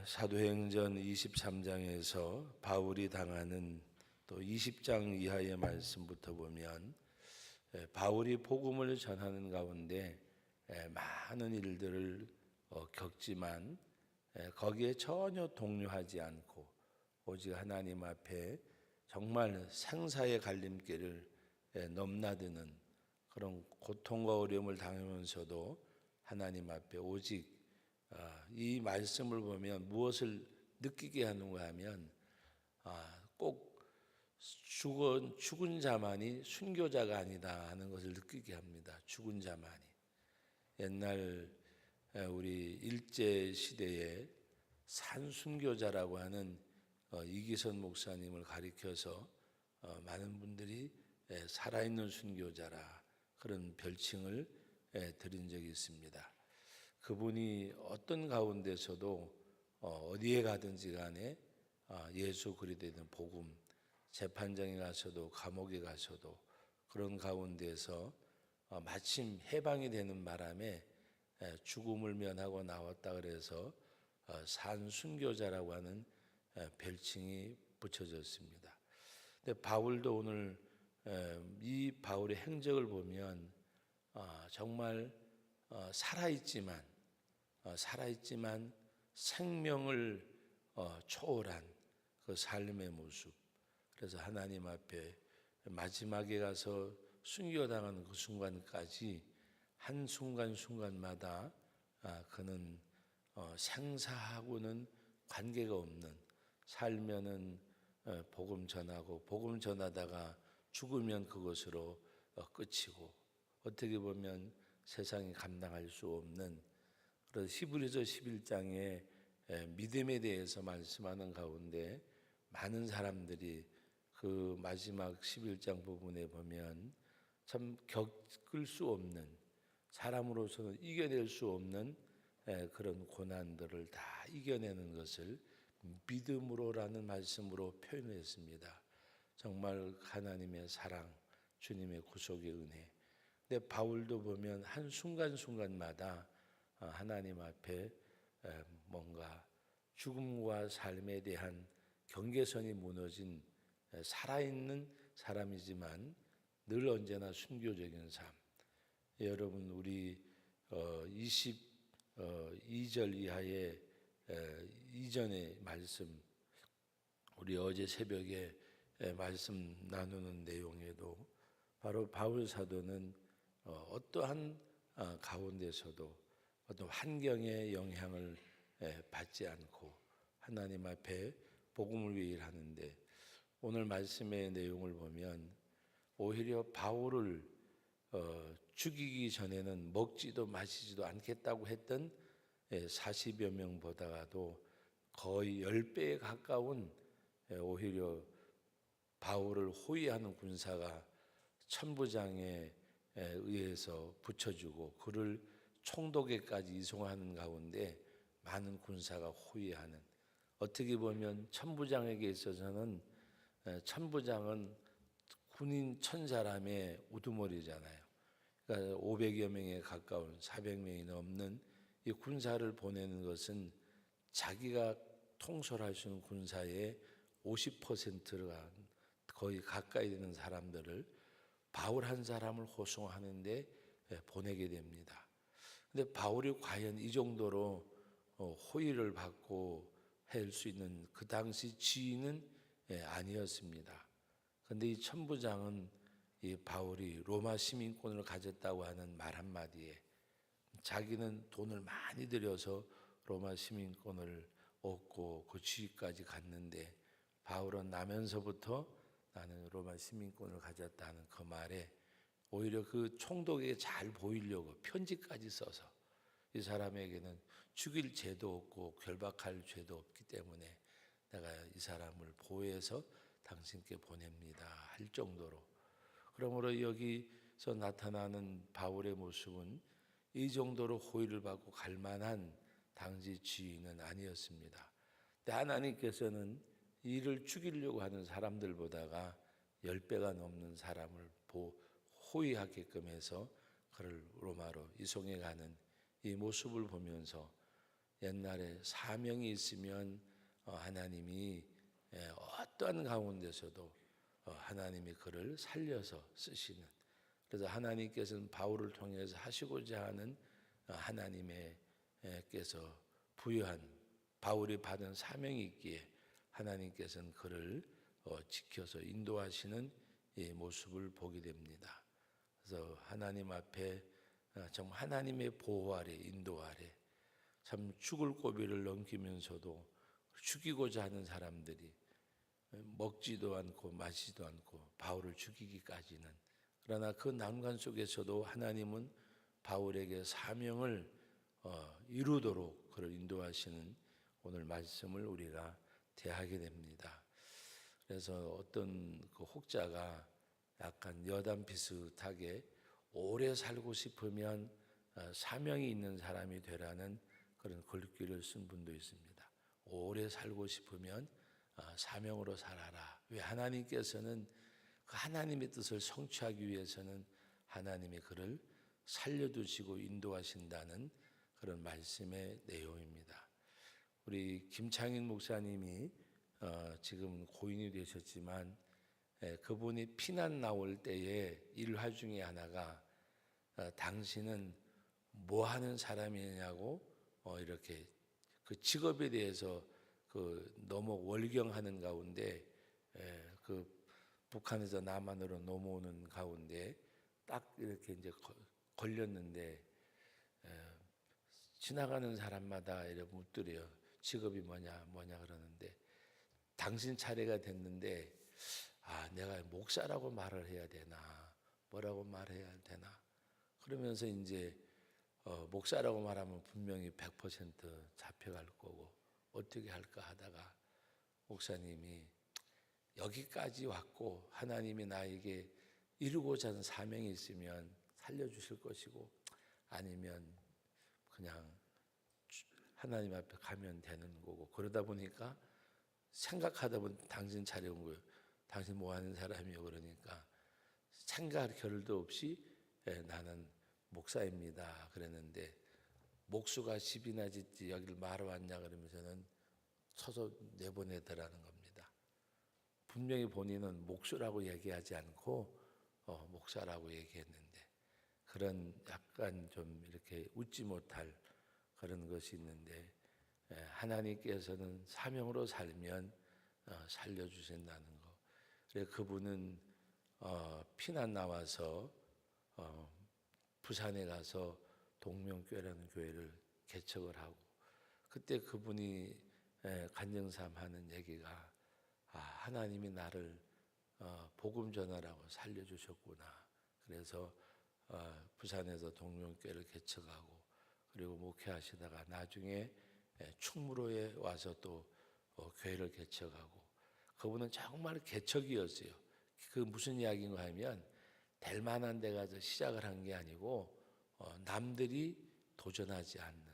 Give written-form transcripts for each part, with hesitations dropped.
사도행전 23장에서 바울이 당하는 또 20장 이하의 말씀부터 보면 바울이 복음을 전하는 가운데 많은 일들을 겪지만 거기에 전혀 동요하지 않고 오직 하나님 앞에 정말 생사의 갈림길을 넘나드는 그런 고통과 어려움을 당하면서도 하나님 앞에 오직 이 말씀을 보면 무엇을 느끼게 하는가 하면 꼭 죽은 자만이 순교자가 아니다 하는 것을 느끼게 합니다. 죽은 자만이. 옛날 우리 일제 시대에 산순교자라고 하는 이기선 목사님을 가리켜서 많은 분들이 살아있는 순교자라 그런 별칭을 드린 적이 있습니다. 그분이 어떤 가운데서도 어디에 가든지 간에 예수 그리스도의 복음, 재판장에 가서도 감옥에 가서도 그런 가운데서 마침 해방이 되는 바람에 죽음을 면하고 나왔다 그래서 산순교자라고 하는 별칭이 붙여졌습니다. 근데 바울도 오늘 이 바울의 행적을 보면 정말 살아있지만 생명을 초월한 그 삶의 모습. 그래서 하나님 앞에 마지막에 가서 순교당하는 그 순간까지 한 순간순간마다 그는 생사하고는 관계가 없는 살면은 복음 전하고 복음 전하다가 죽으면 그것으로 끝이고 어떻게 보면 세상이 감당할 수 없는 그런 히브리서 11장에 믿음에 대해서 말씀하는 가운데 많은 사람들이 그 마지막 11장 부분에 보면 참 겪을 수 없는 사람으로서는 이겨낼 수 없는 그런 고난들을 다 이겨내는 것을 믿음으로라는 말씀으로 표현했습니다. 정말 하나님의 사랑, 주님의 구속의 은혜. 근데 바울도 보면 한 순간순간마다 하나님 앞에 뭔가 죽음과 삶에 대한 경계선이 무너진 살아있는 사람이지만 늘 언제나 순교적인 삶. 여러분 우리 22절 이하의 이전의 말씀 우리 어제 새벽에 말씀 나누는 내용에도 바로 바울 사도는 어떠한 가운데서도 어떤 환경의 영향을 받지 않고 하나님 앞에 복음을 위해 일하는데 오늘 말씀의 내용을 보면 오히려 바울을 죽이기 전에는 먹지도 마시지도 않겠다고 했던 40여 명보다도 거의 10배에 가까운 오히려 바울을 호위하는 군사가 천부장에 의해서 붙여주고 그를 총독에까지 이송하는 가운데 많은 군사가 호위하는 어떻게 보면 천부장에게 있어서는 천부장은 군인 1000사람의 우두머리잖아요. 그러니까 500여 명에 가까운 400명이 넘는 이 군사를 보내는 것은 자기가 통솔할 수 있는 군사의 50%가 거의 가까이 되는 사람들을 바울 한 사람을 호송하는데 보내게 됩니다. 근데 바울이 과연 이 정도로 호의를 받고 할 수 있는 그 당시 지위는 아니었습니다. 그런데 이 천부장은 이 바울이 로마 시민권을 가졌다고 하는 말 한마디에 자기는 돈을 많이 들여서 로마 시민권을 얻고 그 지위까지 갔는데 바울은 나면서부터 나는 로마 시민권을 가졌다는 그 말에 오히려 그 총독에게 잘 보이려고 편지까지 써서 이 사람에게는 죽일 죄도 없고 결박할 죄도 없기 때문에 내가 이 사람을 보호해서 당신께 보냅니다 할 정도로 그러므로 여기서 나타나는 바울의 모습은 이 정도로 호의를 받고 갈 만한 당시 지위는 아니었습니다. 근데 하나님께서는 이를 죽이려고 하는 사람들보다가 10배가 넘는 사람을 호위하게끔 해서 그를 로마로 이송해 가는 이 모습을 보면서 옛날에 사명이 있으면 하나님이 어떠한 가운데서도 하나님이 그를 살려서 쓰시는, 그래서 하나님께서는 바울을 통해서 하시고자 하는 하나님께서 부여한 바울이 받은 사명이 있기에 하나님께서는 그를 지켜서 인도하시는 이 모습을 보게 됩니다. 그래서 하나님 앞에 정말 하나님의 보호 아래 인도 아래 참 죽을 고비를 넘기면서도 죽이고자 하는 사람들이 먹지도 않고 마시지도 않고 바울을 죽이기까지는, 그러나 그 난관 속에서도 하나님은 바울에게 사명을 이루도록 그를 인도하시는 오늘 말씀을 우리가 대하게 됩니다. 그래서 어떤 그 혹자가 약간 여담 비슷하게 오래 살고 싶으면 사명이 있는 사람이 되라는 그런 글귀를 쓴 분도 있습니다. 오래 살고 싶으면 사명으로 살아라. 왜? 하나님께서는 그 하나님의 뜻을 성취하기 위해서는 하나님이 그를 살려두시고 인도하신다는 그런 말씀의 내용입니다. 우리 김창인 목사님이 지금 고인이 되셨지만 그분이 피난 나올 때의 일화 중에 하나가 당신은 뭐 하는 사람이냐고 이렇게 그 직업에 대해서 그 너무 월경하는 가운데 그 북한에서 남한으로 넘어오는 가운데 딱 이렇게 이제 걸렸는데 지나가는 사람마다 이렇게 묻더래요. 직업이 뭐냐 그러는데 당신 차례가 됐는데 내가 목사라고 말을 해야 되나 뭐라고 말해야 되나 그러면서 이제 목사라고 말하면 분명히 100% 잡혀갈 거고 어떻게 할까 하다가 목사님이 여기까지 왔고 하나님이 나에게 이루고자 하는 사명이 있으면 살려주실 것이고 아니면 그냥 하나님 앞에 가면 되는 거고, 그러다 보니까 생각하다 보니 당신 차례 온 거예요. 당신 뭐 하는 사람이요? 그러니까 생각할 겨를도 없이 나는 목사입니다 그랬는데 목수가 집이나 짓지 여기를 말아 왔냐 그러면서는 쳐서 내보내더라는 겁니다. 분명히 본인은 목수라고 얘기하지 않고 목사라고 얘기했는데 그런 약간 좀 이렇게 웃지 못할 그런 것이 있는데 하나님께서는 사명으로 살면 살려주신다는 거. 그래서 그분은 피난 나와서 부산에 가서 동명교회라는 교회를 개척을 하고 그때 그분이 간증삼하는 얘기가 하나님이 나를 복음 전하라고 살려주셨구나. 그래서 부산에서 동명교회를 개척하고 그리고 목회하시다가 나중에 충무로에 와서 또 교회를 개척하고 그분은 정말 개척이었어요. 그 무슨 이야기인가 하면 될 만한 데 가서 시작을 한 게 아니고 남들이 도전하지 않는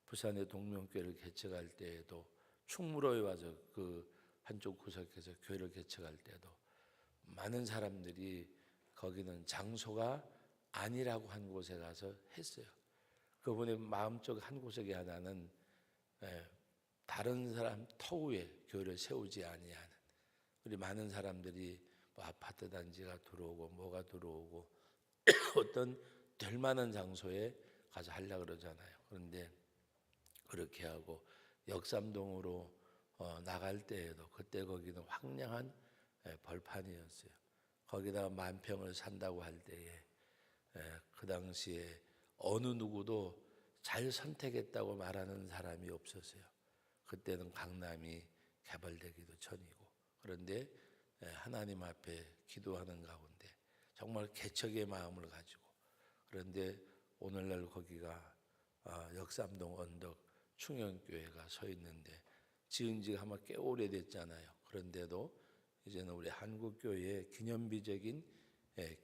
부산의 동명교회를 개척할 때에도 충무로에 와서 그 한쪽 구석에서 교회를 개척할 때도 많은 사람들이 거기는 장소가 아니라고 한 곳에 가서 했어요. 그분의 마음속 한 구석에 하나는 다른 사람 터위에 교회를 세우지 아니하는, 우리 많은 사람들이 뭐 아파트 단지가 들어오고 뭐가 들어오고 어떤 될 만한 장소에 가서 하려고 그러잖아요. 그런데 그렇게 하고 역삼동으로 나갈 때에도 그때 거기는 황량한 벌판이었어요. 거기다가 만평을 산다고 할 때에 그 당시에 어느 누구도 잘 선택했다고 말하는 사람이 없었어요. 그때는 강남이 개발되기도 전이고. 그런데 하나님 앞에 기도하는 가운데 정말 개척의 마음을 가지고, 그런데 오늘날 거기가 역삼동 언덕 충영교회가 서 있는데 지은 지가 아마 꽤 오래됐잖아요. 그런데도 이제는 우리 한국교회의 기념비적인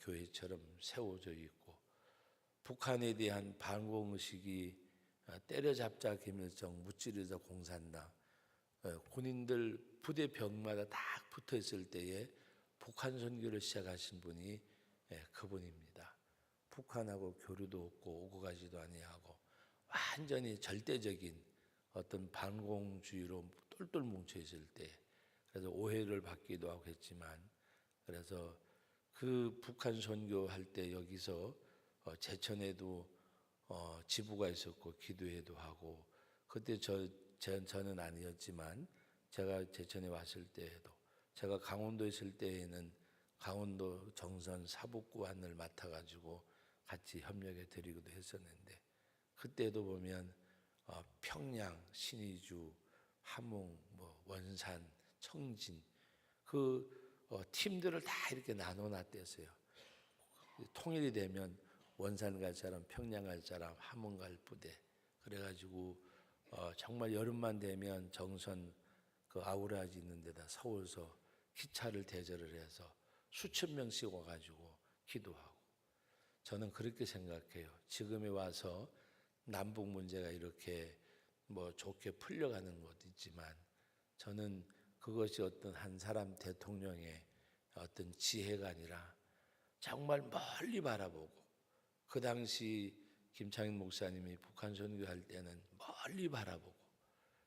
교회처럼 세워져 있고, 북한에 대한 반공의식이 때려잡자 김일성, 무찌르자 공산당, 군인들 부대병마다 딱 붙어 있을 때에 북한 선교를 시작하신 분이 그분입니다. 북한하고 교류도 없고 오고 가지도 아니하고 완전히 절대적인 어떤 반공주의로 똘똘 뭉쳐 있을 때, 그래서 오해를 받기도 하고 했지만, 그래서 그 북한 선교할 때 여기서 제천에도 지부가 있었고 기도회도 하고, 그때 저는 아니었지만 제가 제천에 왔을 때에도, 제가 강원도에 있을 때에는 강원도 정선 사북구안을 맡아가지고 같이 협력해 드리기도 했었는데, 그때도 보면 평양, 신의주, 함흥, 뭐 원산, 청진 그 팀들을 다 이렇게 나눠놨댔어요. 통일이 되면 원산 갈 사람, 평양 갈 사람, 함흥 갈 부대. 그래가지고 정말 여름만 되면 정선 그 아우라지 있는 데다 서울서 기차를 대절을 해서 수천 명씩 와가지고 기도하고. 저는 그렇게 생각해요. 지금에 와서 남북 문제가 이렇게 뭐 좋게 풀려가는 것도 있지만, 저는 그것이 어떤 한 사람 대통령의 어떤 지혜가 아니라 정말 멀리 바라보고, 그 당시 김창인 목사님이 북한 선교할 때는 멀리 바라보고,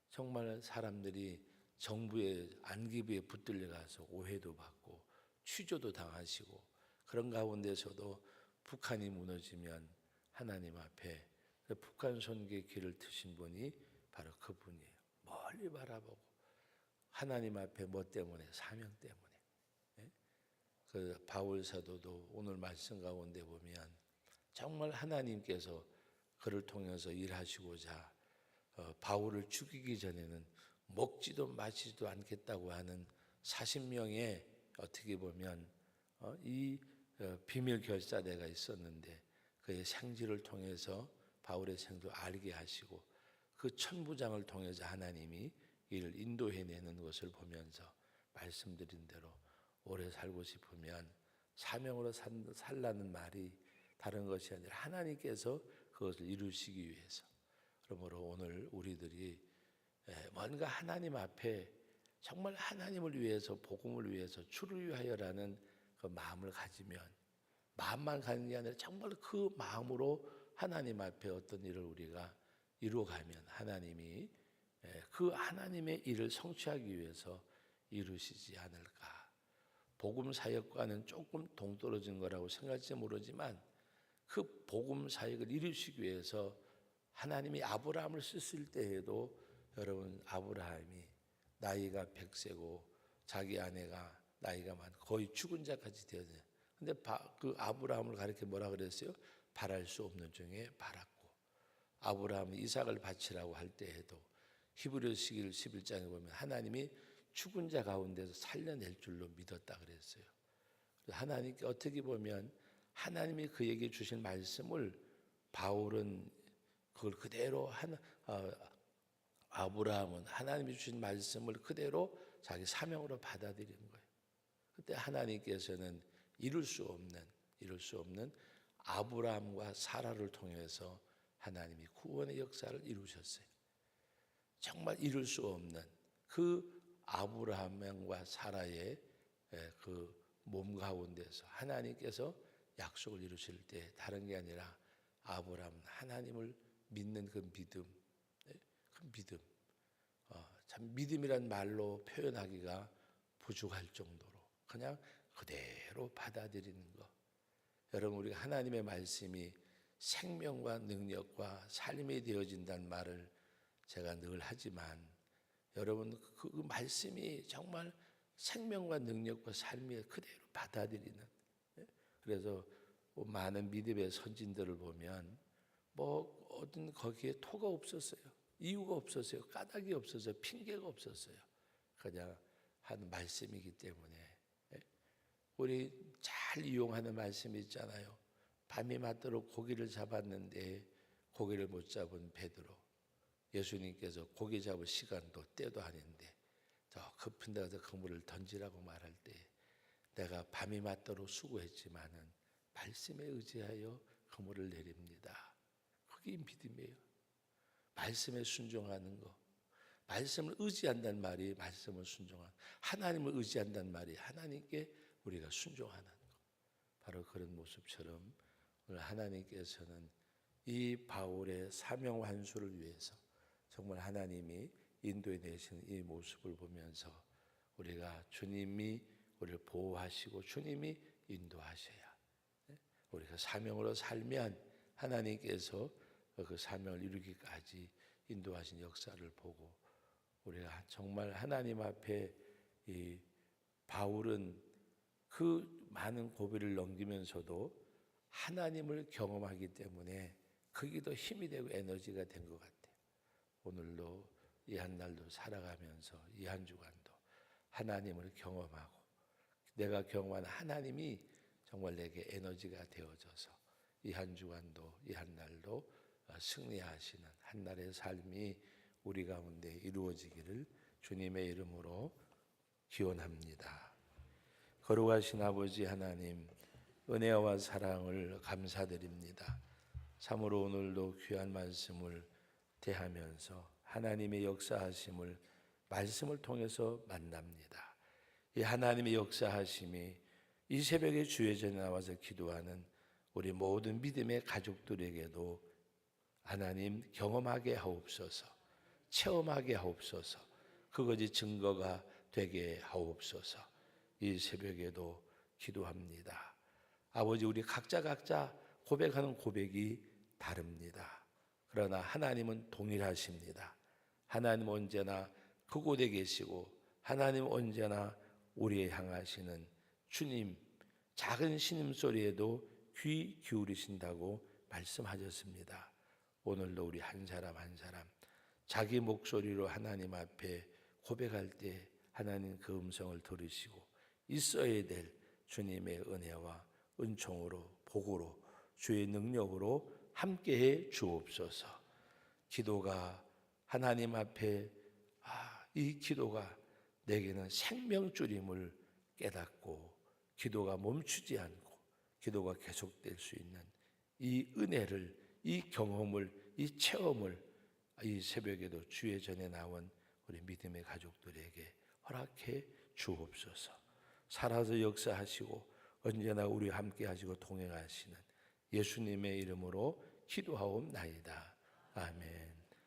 정말 사람들이 정부의 안기부에 붙들려 가서 오해도 받고 취조도 당하시고, 그런 가운데서도 북한이 무너지면 하나님 앞에 북한 선교의 길을 트신 분이 바로 그분이에요. 멀리 바라보고 하나님 앞에 뭐 때문에? 사명 때문에. 그 바울 사도도 오늘 말씀 가운데 보면 정말 하나님께서 그를 통해서 일하시고자 바울을 죽이기 전에는 먹지도 마시지도 않겠다고 하는 40명의 어떻게 보면 이 비밀 결사대가 있었는데, 그의 생지를 통해서 바울의 생도 알게 하시고, 그 천부장을 통해서 하나님이 이를 인도해내는 것을 보면서 말씀드린 대로 오래 살고 싶으면 사명으로 살라는 말이 다른 것이 아니라 하나님께서 그것을 이루시기 위해서. 그러므로 오늘 우리들이 뭔가 하나님 앞에 정말 하나님을 위해서, 복음을 위해서, 주를 위하여라는 그 마음을 가지면, 마음만 가는 게 아니라 정말 그 마음으로 하나님 앞에 어떤 일을 우리가 이루어가면 하나님이 그 하나님의 일을 성취하기 위해서 이루시지 않을까. 복음 사역과는 조금 동떨어진 거라고 생각할지 모르지만, 그 복음 사역을 이루시기 위해서 하나님이 아브라함을 쓰실 때에도, 여러분 아브라함이 나이가 100세고 자기 아내가 나이가 많고 거의 죽은 자까지 되었어요. 근데 그 아브라함을 가리켜 뭐라 그랬어요? 바랄 수 없는 중에 바랐고. 아브라함이 이삭을 바치라고 할 때에도 히브리서 11장에 보면 하나님이 죽은 자 가운데서 살려낼 줄로 믿었다 그랬어요. 하나님께 어떻게 보면 하나님이 그에게 주신 말씀을 바울은 그걸 그대로 아브라함은 하나님이 주신 말씀을 그대로 자기 사명으로 받아들이는 거예요. 그때 하나님께서는 이룰 수 없는 아브라함과 사라를 통해서 하나님이 구원의 역사를 이루셨어요. 정말 이룰 수 없는 그 아브라함과 사라의 그 몸 가운데서 하나님께서 약속을 이루실 때 다른 게 아니라 아브라함은 하나님을 믿는 그 믿음, 참 믿음이란 말로 표현하기가 부족할 정도로 그냥 그대로 받아들이는 것. 여러분, 우리가 하나님의 말씀이 생명과 능력과 삶이 되어진다는 말을 제가 늘 하지만, 여러분 그 말씀이 정말 생명과 능력과 삶이 그대로 받아들이는. 그래서 많은 믿음의 선진들을 보면 뭐 어떤 거기에 토가 없었어요. 이유가 없었어요. 까닭이 없었어요. 핑계가 없었어요. 그냥 한 말씀이기 때문에. 우리 잘 이용하는 말씀이 있잖아요. 밤이 맞도록 고기를 잡았는데 고기를 못 잡은 베드로. 예수님께서 고기 잡을 시간도 때도 아닌데 더 깊은 데 가서 그물을 던지라고 말할 때, 내가 밤이 맞도록 수고했지만은 말씀에 의지하여 그물을 내립니다. 그게 믿음이에요. 말씀에 순종하는 거. 말씀을 의지한다는 말이 말씀을 순종하는, 하나님을 의지한다는 말이 하나님께 우리가 순종하는 거. 바로 그런 모습처럼 오늘 하나님께서는 이 바울의 사명 완수를 위해서, 정말 하나님이 인도해 내시는 이 모습을 보면서 우리가 주님이 우리를 보호하시고 주님이 인도하셔야 우리가 사명으로 살면 하나님께서 그 사명을 이루기까지 인도하신 역사를 보고 우리가 정말 하나님 앞에 이 바울은 그 많은 고비를 넘기면서도 하나님을 경험하기 때문에 그게 더 힘이 되고 에너지가 된 것 같아요. 오늘도 이 한 날도 살아가면서 이 한 주간도 하나님을 경험하고 내가 경험한 하나님이 정말 내게 에너지가 되어져서 이 한 주간도 이 한 날도 승리하시는 한 날의 삶이 우리 가운데 이루어지기를 주님의 이름으로 기원합니다. 거룩하신 아버지 하나님, 은혜와 사랑을 감사드립니다. 참으로 오늘도 귀한 말씀을 대하면서 하나님의 역사하심을 말씀을 통해서 만납니다. 이 하나님의 역사하심이 이 새벽에 주의 전에 나와서 기도하는 우리 모든 믿음의 가족들에게도 하나님 경험하게 하옵소서, 체험하게 하옵소서, 그것이 증거가 되게 하옵소서. 이 새벽에도 기도합니다. 아버지, 우리 각자 고백하는 고백이 다릅니다. 그러나 하나님은 동일하십니다. 하나님 언제나 그곳에 계시고 하나님 언제나 우리에 향하시는 주님, 작은 신음소리에도 귀 기울이신다고 말씀하셨습니다. 오늘도 우리 한 사람 한 사람 자기 목소리로 하나님 앞에 고백할 때 하나님 그 음성을 들으시고 있어야 될 주님의 은혜와 은총으로 복으로 주의 능력으로 함께해 주옵소서. 기도가 하나님 앞에 이 기도가 내게는 생명줄임을 깨닫고 기도가 멈추지 않고 기도가 계속될 수 있는 이 은혜를, 이 경험을, 이 체험을 이 새벽에도 주의 전에 나온 우리 믿음의 가족들에게 허락해 주옵소서. 살아서 역사하시고 언제나 우리와 함께 하시고 동행하시는 예수님의 이름으로 기도하옵나이다. 아멘.